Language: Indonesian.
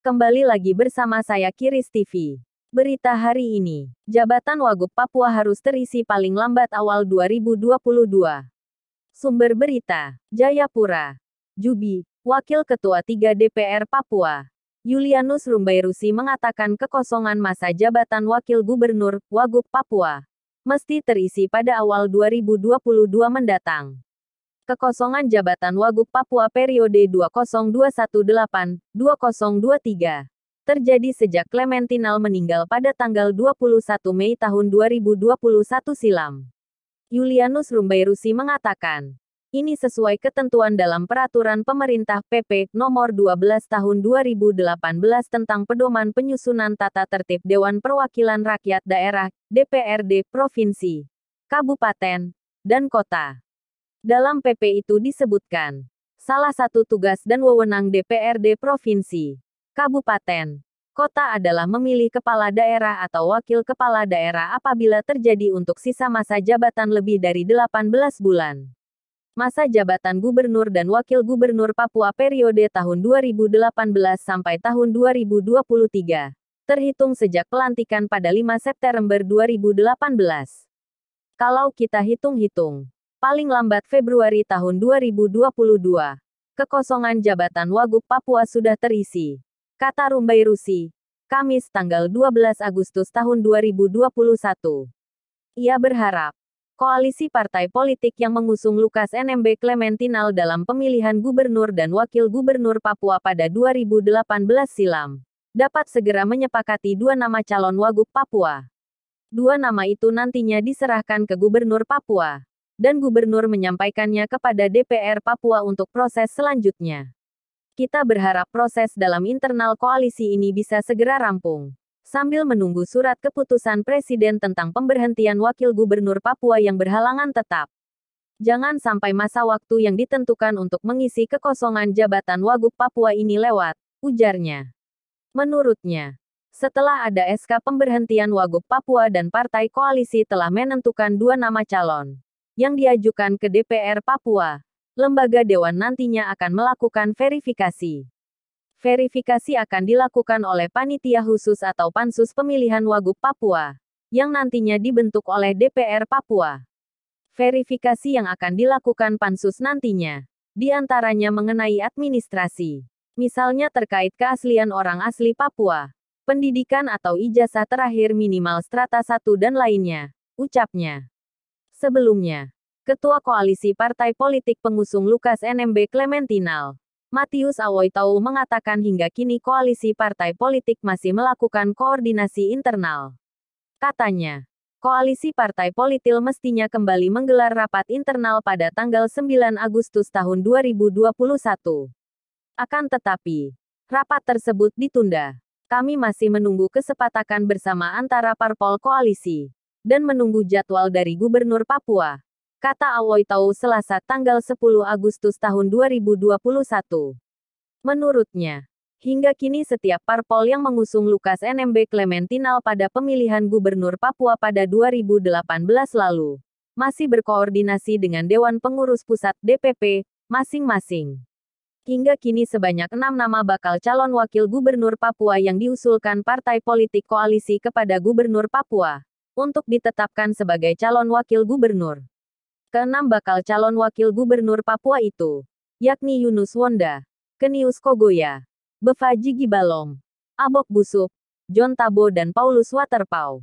Kembali lagi bersama saya Kiris TV. Berita hari ini, jabatan Wagub Papua harus terisi paling lambat awal 2022. Sumber berita, Jayapura. Jubi, Wakil Ketua 3 DPR Papua. Julianus Rumbairusi mengatakan kekosongan masa jabatan Wakil Gubernur, Wagub Papua, mesti terisi pada awal 2022 mendatang. Kekosongan jabatan Wagub Papua periode 2021-2023 terjadi sejak Clementinal meninggal pada tanggal 21 Mei tahun 2021 silam. Julianus Rumbairusi mengatakan, ini sesuai ketentuan dalam Peraturan Pemerintah PP Nomor 12 Tahun 2018 tentang Pedoman Penyusunan Tata Tertib Dewan Perwakilan Rakyat Daerah, DPRD, Provinsi, Kabupaten, dan Kota. Dalam PP itu disebutkan, salah satu tugas dan wewenang DPRD Provinsi, Kabupaten, Kota adalah memilih kepala daerah atau wakil kepala daerah apabila terjadi untuk sisa masa jabatan lebih dari 18 bulan. Masa jabatan Gubernur dan Wakil Gubernur Papua periode tahun 2018 sampai tahun 2023, terhitung sejak pelantikan pada 5 September 2018. Kalau kita hitung-hitung, paling lambat Februari tahun 2022, kekosongan jabatan Wagub Papua sudah terisi, kata Rumbairusi, Kamis tanggal 12 Agustus tahun 2021. Ia berharap, koalisi partai politik yang mengusung Lukas NMB Clementinal dalam pemilihan gubernur dan wakil gubernur Papua pada 2018 silam, dapat segera menyepakati 2 nama calon Wagub Papua. 2 nama itu nantinya diserahkan ke Gubernur Papua, dan gubernur menyampaikannya kepada DPR Papua untuk proses selanjutnya. Kita berharap proses dalam internal koalisi ini bisa segera rampung, sambil menunggu surat keputusan Presiden tentang pemberhentian Wakil Gubernur Papua yang berhalangan tetap. Jangan sampai masa waktu yang ditentukan untuk mengisi kekosongan jabatan Wagub Papua ini lewat, ujarnya. Menurutnya, setelah ada SK pemberhentian Wagub Papua dan partai koalisi telah menentukan 2 nama calon yang diajukan ke DPR Papua, lembaga dewan nantinya akan melakukan verifikasi. Verifikasi akan dilakukan oleh Panitia Khusus atau Pansus Pemilihan Wagub Papua, yang nantinya dibentuk oleh DPR Papua. Verifikasi yang akan dilakukan Pansus nantinya, diantaranya mengenai administrasi, misalnya terkait keaslian orang asli Papua, pendidikan atau ijazah terakhir minimal strata 1 dan lainnya, ucapnya. Sebelumnya, Ketua Koalisi Partai Politik Pengusung Lukas NMB Clementinal, Matius Awoitau mengatakan hingga kini koalisi partai politik masih melakukan koordinasi internal. Katanya, koalisi partai politik mestinya kembali menggelar rapat internal pada tanggal 9 Agustus tahun 2021. Akan tetapi, rapat tersebut ditunda. Kami masih menunggu kesepakatan bersama antara parpol koalisi, dan menunggu jadwal dari Gubernur Papua, kata Awoitau Selasa tanggal 10 Agustus tahun 2021. Menurutnya, hingga kini setiap parpol yang mengusung Lukas NMB Clementinal pada pemilihan Gubernur Papua pada 2018 lalu, masih berkoordinasi dengan Dewan Pengurus Pusat DPP, masing-masing. Hingga kini sebanyak 6 nama bakal calon wakil gubernur Papua yang diusulkan partai politik koalisi kepada Gubernur Papua, untuk ditetapkan sebagai calon wakil gubernur. Keenam bakal calon wakil gubernur Papua itu, yakni Yunus Wonda, Kenius Kogoya, Bevaji Gibalong, Abok Busup, John Tabo dan Paulus Waterpauw.